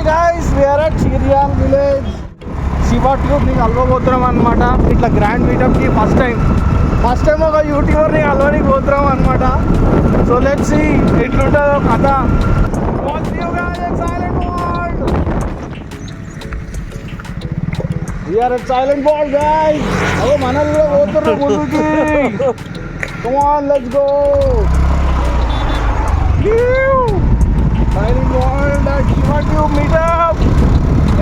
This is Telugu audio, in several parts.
గైస్ వీఆర్ అట్ చిరియన్ విలేజ్ శివ ట్యూబ్ని కలవబోతున్నాం అనమాట. ఇట్లా గ్రాండ్ మీటప్కి ఫస్ట్ టైం ఒక యూట్యూబర్ని కలవడానికి పోతున్నాం అనమాట. సో లెట్స్ సీ ఎట్లుంటుందో కథ. We are at silent ball guys. అదో మనల్ని కూడా పోతున్నాం ముందుకి. Come on let's go. Silent ball at Shiva Tube meetup.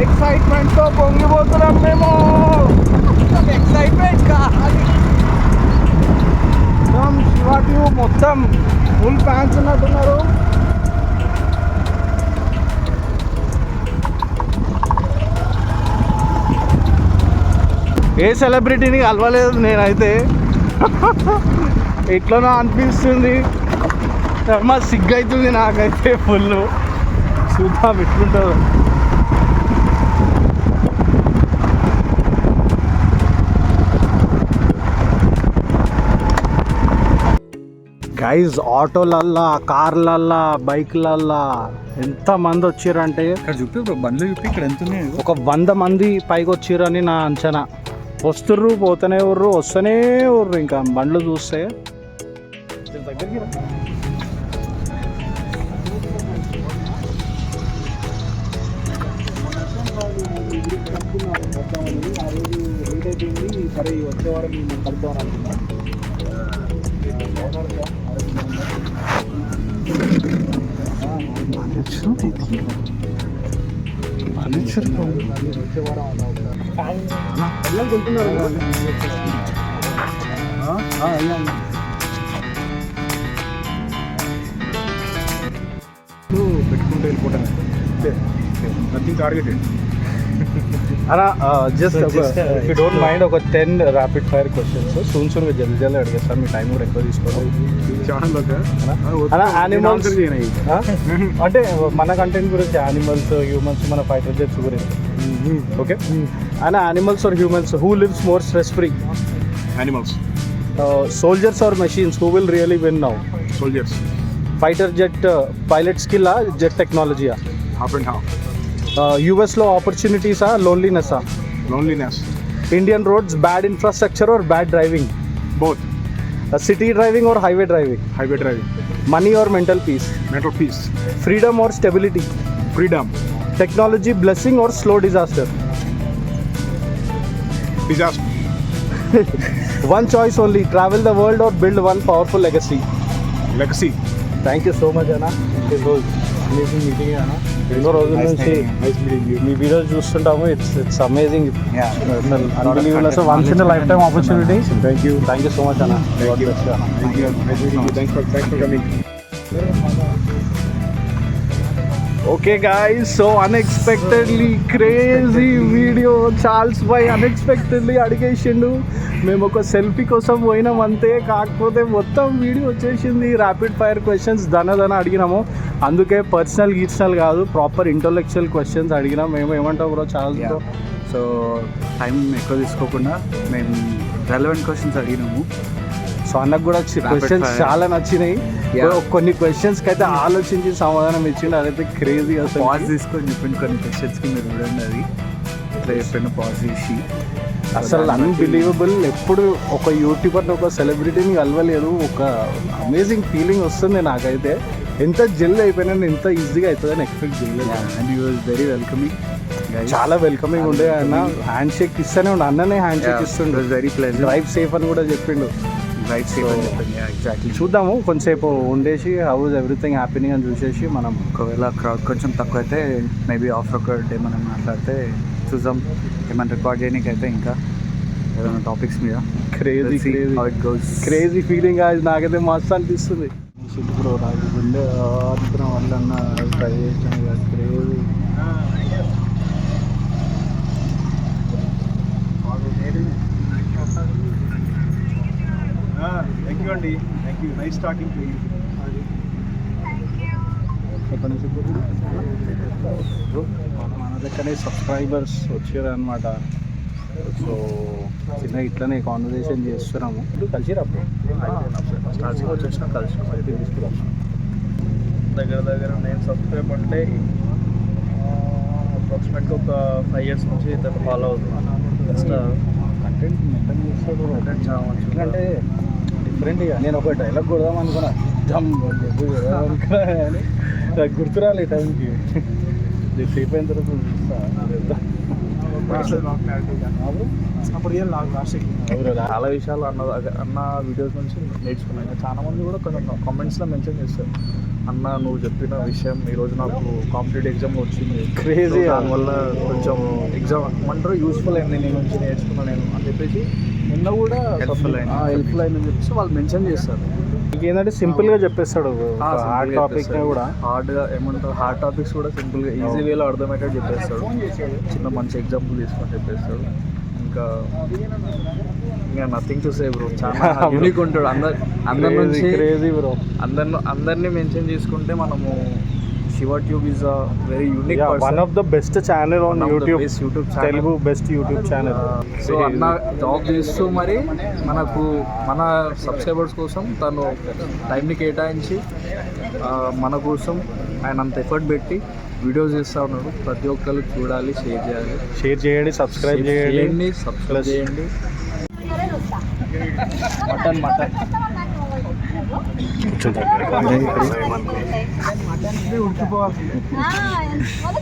ఎక్సైట్మెంట్తో పొంగిపోతున్నాం మేము. ఎక్సైట్మెంట్ కాదు, శివ ట్యూబ్ మొత్తం ఫుల్ ఫ్యాన్స్ ఉన్నట్టున్నారు. ఏ సెలబ్రిటీని కలవలేదు నేనైతే. ఎట్లనో అనిపిస్తుంది, మా సిగ్గు అవుతుంది నాకైతే ఫుల్. చూద్దాం ఎట్లుంటుందో. గైజ్ ఆటోలల్లా, కార్లల్లా, బైక్లల్లా ఎంతమంది వచ్చారంటే చూపి బండ్లు చూపి ఇక్కడ ఎంత ఉన్నాయి. ఒక 100 మంది పైకి వచ్చిర్రని నా అంచనా. వస్తుర్రు, పోతూనే ఉర్రు, వస్తూనే ఉర్రు. ఇంకా బండ్లు చూస్తే దగ్గరికి సరే వచ్చేవారు మేము కలుద్దామని అనుకున్నాం. పెట్టుకుంటూ వెళ్ళిపోతాను. Nothing targeted. అలా just if you don't mind ఒక 10 ర్యాపిడ్ ఫైర్ క్వశ్చన్స్ సూన్గా జల్దీ అడిగేస్తాను. మీ టైం కూడా ఎక్కువ తీసుకోవాలి. అలా యానిమల్స్ అంటే మన కంటెంట్ గురించి యానిమల్స్, హ్యూమన్స్, మన ఫైటర్ జెట్స్ గురించి. ఓకే, అలా animals or humans who lives more stress free? Animals. Soldiers or machines who will really win now? Soldiers. Fighter jet pilot skill, jet టెక్నాలజీయా? Half and half. యూఎస్లో ఆపర్చునిటీసా, లోన్లీనెస్సా? Loneliness. Indian roads bad infrastructure or bad driving? Both. City driving or highway driving? Highway driving. Money or mental peace? Mental peace. Freedom or stability? Freedom. Technology blessing are slow disaster? Disaster. One choice only, travel the world or build one powerful legacy? Legacy. Thank you so much అన్న. It was amazing meeting you అన్న. ఎన్నో రోజుల నుంచి మీ వీడియోస్ చూస్తుంటాము. It's amazing. Unbelievable. So once in life time opportunity. Thank you so much అన్న. Thanks for coming. Okay guys, so unexpectedly crazy video. Charles boy unexpectedly అడిగేసిండు. మేము ఒక సెల్ఫీ కోసం పోయినాం అంతే, కాకపోతే మొత్తం వీడియో వచ్చేసింది. ర్యాపిడ్ ఫైర్ క్వశ్చన్స్ దన అడిగినాము. అందుకే పర్సనల్ కాదు, ప్రాపర్ ఇంటలెక్చువల్ క్వశ్చన్స్ అడిగినాం. మేము ఏమంటాం బ్రో చార్ల్స్తో? సో టైం ఎక్కువ తీసుకోకుండా మేము రెలవెంట్ క్వశ్చన్స్ అడిగినాము. సో అన్నకు కూడా క్వశ్చన్స్ చాలా నచ్చినాయి. కొన్ని క్వశ్చన్స్కి అయితే ఆలోచించి సమాధానం ఇచ్చిండు. అదైతే క్రేజీ. అసలు పాజ్ తీసుకొని చెప్పండి కొన్ని క్వశ్చన్స్కి. మీరు చూడండి, అది ఇట్లా చెప్పండి పాజ్ చేసి. అసలు అన్బిలీవబుల్. ఎప్పుడు ఒక యూట్యూబర్ని, ఒక సెలబ్రిటీని కలవలేదు. ఒక అమేజింగ్ ఫీలింగ్ వస్తుంది నాకైతే. ఎంత జెల్ అయిపోయినా, ఎంత ఈజీగా అవుతుందని ఎక్స్పెక్ట్ చేయలేదు. And you was very welcoming. చాలా వెల్కమింగ్ ఉండే. అన్న హ్యాండ్ షేక్ ఇస్తూనే ఉండే. అన్ననే హ్యాండ్ షేక్ ఇస్తుండే. Very pleasant. డ్రైవ్ సేఫ్ అని కూడా చెప్పిండు. రైట్ సేఫ్ అని చెప్పండి. ఎగ్జాక్ట్లీ. చూద్దాము కొంతసేపు ఉండేసి హౌ ఇస్ ఎవ్రీథింగ్ హ్యాపీనింగ్ అని చూసేసి మనం ఒకవేళ క్రౌడ్ కొంచెం తక్కువ అయితే మేబీ ఆఫ్టర్ ఒక డే మనం మాట్లాడితే చూద్దాం. ఏమైనా రికార్డ్ చేయడానికి అయితే ఇంకా ఏదైనా టాపిక్స్ మీద. క్రేజీ ఫీలింగ్ నాకైతే మస్తు అనిపిస్తుంది. బ్రో రాజు గుండె ఆడుతున్న వాళ్ళన్న ట్రై చేసాను కదా. క్రేజీ. థ్యాంక్ యూ అండి. Thank you. Nice talking to you. ఎక్కడి నుంచి మన దగ్గరనే సబ్స్క్రైబర్స్ వచ్చారు అనమాట. సో చిన్న ఇట్లనే కాన్వర్సేషన్ చేస్తున్నాము. కలిసిరప్పుడు స్టార్టింగ్ వచ్చేసిన కలిసినాం. అయితే తీసుకురాము. దగ్గర నేను సబ్స్క్రైబ్ అంటే అప్రాక్సిమేట్గా ఒక 5 years నుంచి ఇతను ఫాలో అవుతున్నాను. కంటెంట్ మెయింటైన్ చేస్తాడు. చాలా మంచిగా అంటే డిఫరెంట్గా నేను ఒక డైలాగ్ కొడదాం అనుకున్నా, జమ్ అనుకున్నా కానీ నాకు గుర్తురాలి ఈ టైంకి. సేఫ్ అయిన తర్వాత చాలా విషయాలు అన్న వీడియోస్ నుంచి నేర్చుకున్నాను. చాలా మంది కూడా కొంచెం కామెంట్స్లో మెన్షన్ చేస్తారు, అన్న నువ్వు చెప్పిన విషయం ఈరోజు నాకు కాంపిటేటివ్ ఎగ్జామ్లో వచ్చింది, క్రేజీ, దానివల్ల కొంచెం ఎగ్జామ్ ఏమంటారు యూస్ఫుల్ అయింది నీ నుంచి నేర్చుకున్నాను నేను అని చెప్పేసి నిన్న కూడా హెల్ప్ఫుల్ అయిందని చెప్పేసి వాళ్ళు మెన్షన్ చేస్తారు. ఏంటంటే సింపుల్గా చెప్పేస్తాడు. హార్డ్ టాపిక్ కూడా హార్డ్గా ఏమంటారు, హార్డ్ టాపిక్స్ కూడా సింపుల్గా ఈజీ వేలో అర్థమయ్యేటట్టు చెప్పేస్తాడు. చిన్న మంచి ఎగ్జాంపుల్ తీసుకొని చెప్పేస్తాడు. ఇంకా నథింగ్ టు సే బ్రో, చాలా యూనిక్ ఉంటాడు. అందరి నుంచి క్రేజీ బ్రో. అందరినీ మెన్షన్ చేసుకుంటే మనము Shiva tube is a very unique, one of the best channel on YouTube, Telugu best YouTube channel. So అన్న జాబ్ చేస్తూ మరి మన సబ్స్క్రైబర్స్ కోసం తను టైంని కేటాయించి మన కోసం ఆయన అంత ఎఫర్ట్ పెట్టి వీడియోస్ చేస్తూ ఉన్నాడు. ప్రతి ఒక్కరు చూడాలి, షేర్ చేయండి, సబ్స్క్రైబ్ చేయండి. మటన్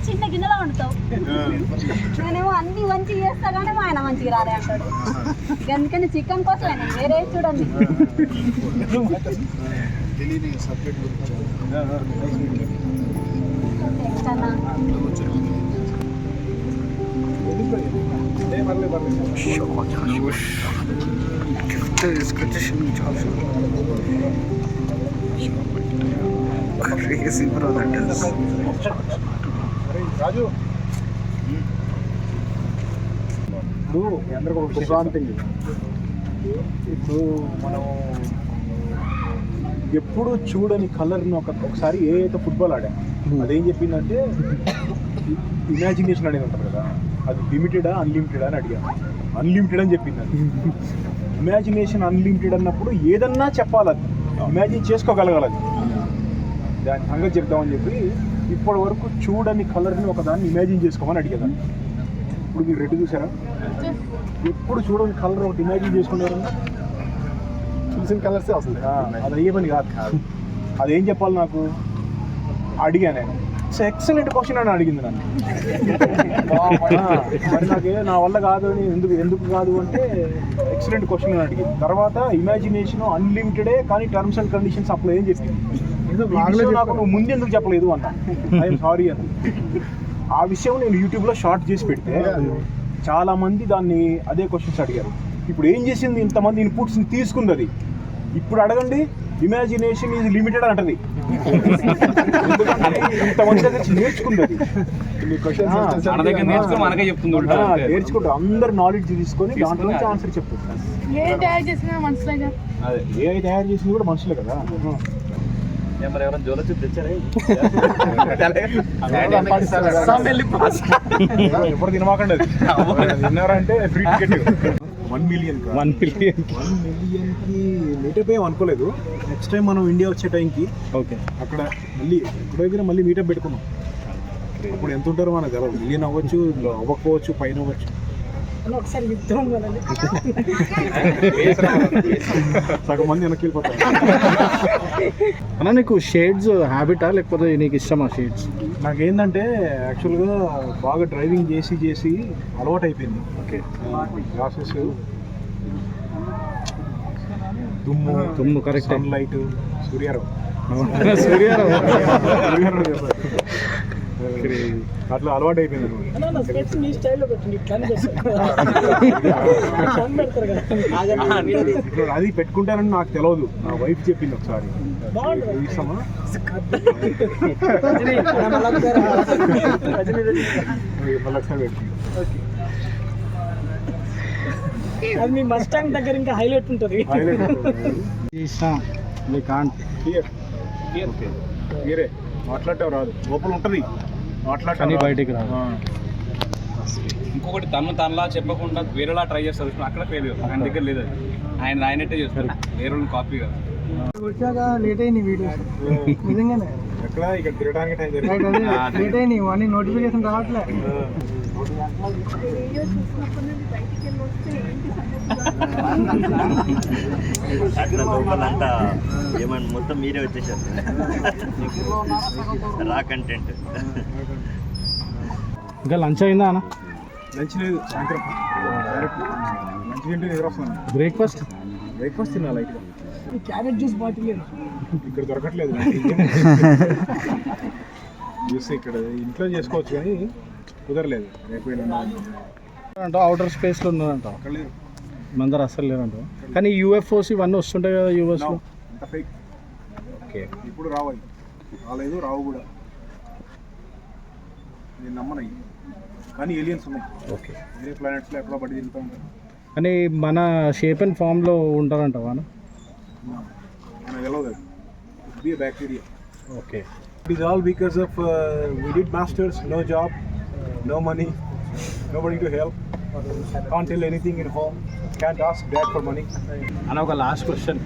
చిన్న గిన్నెలో వండుతావు, నేనేమో అన్ని మంచిగా చేస్తా కానీ మా ఆయన మంచిగా రాలే అంటాడు. అందుకని చికెన్ కోసం వేరే చూడండి. Crazy bro, that is. రాజు ఇప్పుడు అందరికి ఒక ప్రశాంతి. ఇప్పుడు మనం ఎప్పుడు చూడని కలర్ని ఒకసారి ఏ అయితే ఫుట్బాల్ ఆడా అదేం చెప్పిందంటే ఇమాజినేషన్ అనేది ఉంటుంది కదా, అది లిమిటెడా అన్లిమిటెడా అని అడిగాను. అన్లిమిటెడ్ అని చెప్పింది. అది ఇమాజినేషన్ అన్లిమిటెడ్ అన్నప్పుడు ఏదన్నా చెప్పాలి, అది ఇమాజిన్ చేసుకోగలగాలి. అది దాని సంగతి చెప్తామని చెప్పి ఇప్పటి వరకు చూడని కలర్ని ఒకదాన్ని ఇమాజిన్ చేసుకోమని అడిగేదాన్ని. ఇప్పుడు మీరు రెడ్ చూసారా? ఎప్పుడు చూడని కలర్ ఒకటి ఇమాజిన్ చేసుకునేవారు, చూసిన కలర్సే వస్తుంది. అది అయ్యే పని కాదు. అదేం చెప్పాలి నాకు అడిగాను నేను. ఇట్స్ ఎక్సలెంట్ క్వశ్చన్ అని అడిగింది నన్ను. మరి నాకే నా వల్ల కాదు అని ఎందుకు కాదు అంటే ఎక్సలెంట్ క్వశ్చన్ అని అడిగింది. తర్వాత ఇమాజినేషన్ అన్లిమిటెడే కానీ టర్మ్స్ అండ్ కండిషన్స్ అప్లై అని చెప్పింది. నాకు నువ్వు ముందు ఎందుకు చెప్పలేదు అన్న, ఐఎమ్ సారీ అని. ఆ విషయం నేను యూట్యూబ్లో షార్ట్ చేసి పెడితే చాలా మంది దాన్ని అదే క్వశ్చన్స్ అడిగారు. ఇప్పుడు ఏం చేసింది, ఇంతమంది ఇన్పుట్స్ని తీసుకుంది. అది ఇప్పుడు అడగండి, ఇమాజినేషన్ ఈజ్ లిమిటెడ్ అంటది. ఇంతమంది దగ్గర నేర్చుకుంది. అది నేర్చుకుంటారు, అందరు నాలెడ్జ్ తీసుకొని దాంట్లో నుంచి ఆన్సర్ చెప్తుంది. ఏ తయారు చేసినా మనుషులేగా, అదే ఏ తయారు చేసింది కూడా మనుషులే కదా. మరి ఎవరైనా జోలో చూసి తెచ్చారా? ఎప్పుడు తినమాకండి. అది తిన్నారంటే ఫ్రీ టికెట్. 1 million మీటప్ ఏం అనుకోలేదు. నెక్స్ట్ టైం మనం ఇండియా వచ్చే టైంకి ఓకే అక్కడ మళ్ళీ ఇక్కడ దగ్గర మళ్ళీ మీటప్ పెట్టుకున్నాం. అప్పుడు ఎంత ఉంటారో మనకు తెలియదు. మిలియన్ అవ్వచ్చు, అవ్వకపోవచ్చు, పైన అవ్వచ్చు. సగం మంది వెనక్కి వెళ్ళిపోతారు. అన్న నీకు షేడ్స్ హ్యాబిటా లేకపోతే నీకు ఇష్టమా షేడ్స్? నాకేంటంటే యాక్చువల్గా బాగా డ్రైవింగ్ చేసి అలవాటు అయిపోయింది. ఓకే గ్లాసెస్, దుమ్ము కరెక్ట్, సన్లైట్, సూర్యారావు అట్లా అలవాటు అయిపోయింది. అది పెట్టుకుంటానని నాకు తెలియదు, నా వైఫ్ చెప్పింది ఒకసారి. అది మీ మస్టాంగ్ దగ్గర ఇంకా హైలైట్ ఉంటుంది. మీరే మాట్లాడటం రాదు, లోపల ఉంటుంది మాట్లాడటం బయటికి రాదు. ఇంకొకటి తనలా చెప్పకుండా వేరేలా ట్రై చేస్తారు, అక్కడ ఫెయిల్. ఆయన దగ్గర లేదు, ఆయన ఆయనట్టే చేస్తారు, వేరే కాపీ కాదు. వచ్చాక లేట్ అయింది వీడియోస్ నిజంగానే. ఇక్కడ తిరగడానికి టైం లేట్ అయినాయి ఇవన్నీ నోటిఫికేషన్ రావట్లే. అంతా ఏమన్నా మొత్తం మీరే వచ్చేసారు రా కంటెంట్. ఇంకా లంచ్ అయిందా అన్న? లంచ్ లేదు, సాయంత్రం డైరెక్ట్ లంచ్ తింటే నిద్ర వస్తుంది. బ్రేక్ఫాస్ట్ తినాలి లైట్గా. క్యారెట్ జ్యూస్ బాటిల్ ఇక్కడ దొరకట్లేదు జ్యూస్. ఇక్కడ ఇంట్లో చేసుకోవచ్చు కానీ కుదరలేదు. రేపు అంటే అవుటర్ స్పేస్లో ఉన్నదంట, అక్కడ లేదు, మన దగ్గర అస్సలు లేదంట. కానీ యూఎఫ్ఓస్ ఇవన్నీ వస్తుంటాయి కదా యూఎస్లో. అంత ఫేక్. ఓకే, ఇప్పుడు రావాలి, రాలేదు, రావు కూడా. నేను నమ్మనవి కానీ ఏలియన్స్ ఉన్నాయి. ఓకే, వేరే ప్లానెట్స్లో ఎక్కడో పట్టి తిరుగుతూ ఉంటారు. కానీ మన షేప్ అండ్ ఫామ్లో ఉంటారంటవా? మనకు తెలియదు, B bacteria. Okay, it is all because of we did masters, no job, no money, nobody to help, can't tell anything in home, can't ask dad for money. అని ఒక లాస్ట్ క్వశ్చన్,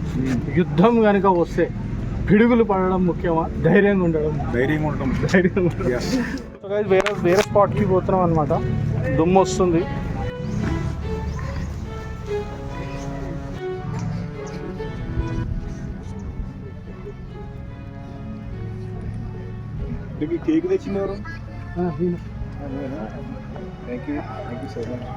యుద్ధం కనుక వస్తే పిడుగులు పడడం ముఖ్యమా, ధైర్యంగా ఉండడం? ధైర్యంగా ఉండటం. Yes. సో గైస్ వేరే స్పాట్కి పోతున్నాం అనమాట. దుమ్ము వస్తుంది. కేక్ తెచ్చింది ఎవరు? Thank you so much.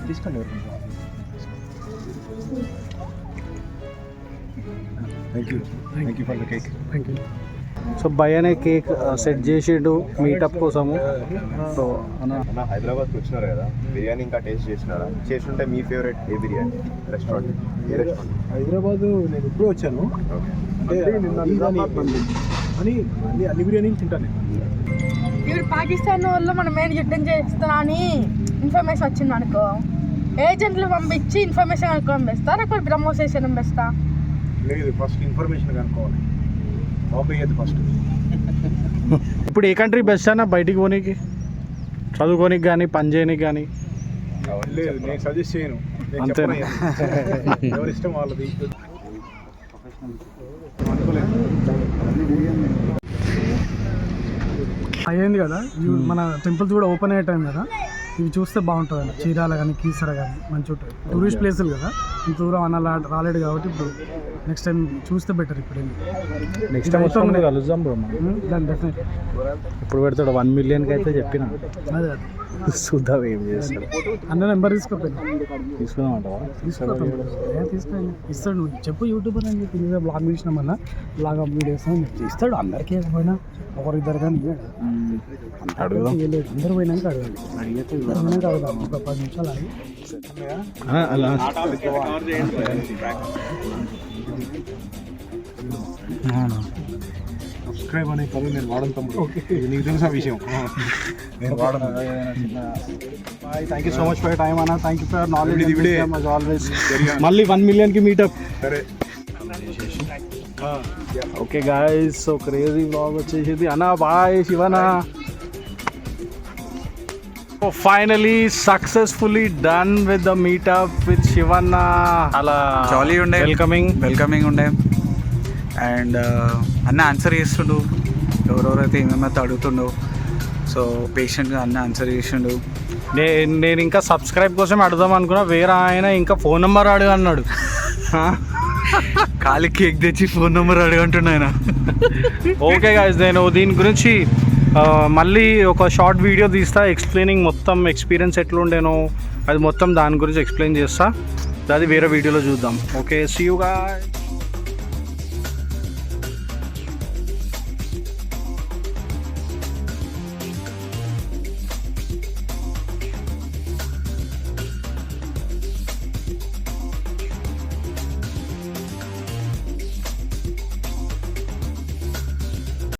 తీసుకోండి. Thank you for the cake. Thank you. So భయనే కేక్ సెట్ చేసిండు మీటప్ కోసము. సో అన్న హైదరాబాద్కి వచ్చినారు కదా, బిర్యానీ ఇంకా టేస్ట్ చేసినారా? చేస్తుంటే మీ ఫేవరెట్ ఏ బిర్యానీ రెస్టారెంట్? ఏ రెస్టారెంట్? హైదరాబాద్ నేను ఇప్పుడే వచ్చాను, అంటే అన్ని బిర్యానీలు తింటాను నేను. ఇప్పుడు పాకిస్తాన్ వాళ్ళు మనం ఏం యుద్ధం చేస్తున్నా అని ఇన్ఫర్మేషన్ వచ్చింది అనుకో, ఏజెంట్లు పంపించి ఇన్ఫర్మేషన్ కనుక్కోవడం బెస్తా, లేకపోతే ప్రమోట్ చేసేయడం బెస్తా? లేదు, ఫస్ట్ ఇన్ఫర్మేషన్ కనుక్కోవాలి. బాంబే అయితే ఫస్ట్. ఇప్పుడు ఏ కంట్రీ బెస్ట్ అన్న బయటికి పోనీకి, చదువుకోనికి కానీ పని చేయనికి కానీ? లేదు, నేను సజెస్ట్ చేయను. నేను అంతే, చెప్పను. ఎవరి ఇష్టం వాళ్ళది. అయ్యింది కదా, మన టెంపుల్స్ కూడా ఓపెన్ అయ్యే టైం కదా, ఇవి చూస్తే బాగుంటుంది. చీరాల కానీ కీసర కానీ మంచి ఉంటుంది. టూరిస్ట్ ప్లేసులు కదా, ఇంత దూరం అన్న రాలేడు కాబట్టి ఇప్పుడు నెక్స్ట్ టైం చూస్తే బెటర్. ఇప్పుడు నెక్స్ట్ టైం వస్తాం కలుద్దాం బ్రో. దాన్ని డెఫినెట్లీ ఇప్పుడు పెడతాడు 1 మిలియన్కి అయితే చెప్పిన. అదే చూద్దాం ఏం చేస్తాడు. అన్న నెంబర్ తీసుకోపోయి తీసుకుందామంటావా? తీసుకోండి, ఇస్తాడు. నువ్వు చెప్పు యూట్యూబర్ అని చెప్పి నీదే బ్లాగ్ తీసినామన్నా, బ్లాగ్ అప్లోడ్ చేస్తాను ఇస్తాడు. అందరికీ పోయినా ఒకరిద్దరు కానీ అడుగుదాం. అందరు పోయినాక అడగాలి. అడిగితే అడుగుదాం. ఒక 10 నిమిషాలు ఆగి అలా సబ్స్క్రైబ్ అనే పదం నేను వాడను తమ్ముడు. ఇది నీకు తెలుసా విషయం? నేను వాడను. Thank you so much for time అన్న. థ్యాంక్ యూ ఫర్ నాలెడ్జ్ ఇవిడే. ఆల్వేస్. మళ్ళీ 1 మిలియన్కి మీటప్. సరే, okay guys, so crazy vlog వచ్చేసింది అన్న. బాయ్ శివనా. Finally successfully done with the meetup with Shivanna. అలా జాలీ ఉండే, వెల్కమింగ్ ఉండే. అండ్ అన్న ఆన్సర్ చేస్తుండు, ఎవరెవరైతే ఏమేమైతే అడుగుతుండో. సో పేషెంట్గా అన్న ఆన్సర్ చేసిండు. నేను ఇంకా సబ్స్క్రైబ్ కోసం అడుగుదాం అనుకున్నా, వేరే ఆయన ఇంకా ఫోన్ నెంబర్ అడుగు అన్నాడు. ఖాళీ కేక్ తెచ్చి ఫోన్ నెంబర్ అడగంటున్నా ఆయన. ఓకే గాయస్, నేను దీని గురించి మళ్ళీ ఒక షార్ట్ వీడియో తీస్తా, ఎక్స్ప్లెయినింగ్ మొత్తం ఎక్స్పీరియన్స్ ఎట్లుండేనో అది మొత్తం దాని గురించి ఎక్స్ప్లెయిన్ చేస్తా. అది వేరే వీడియోలో చూద్దాం. Okay, see you guys.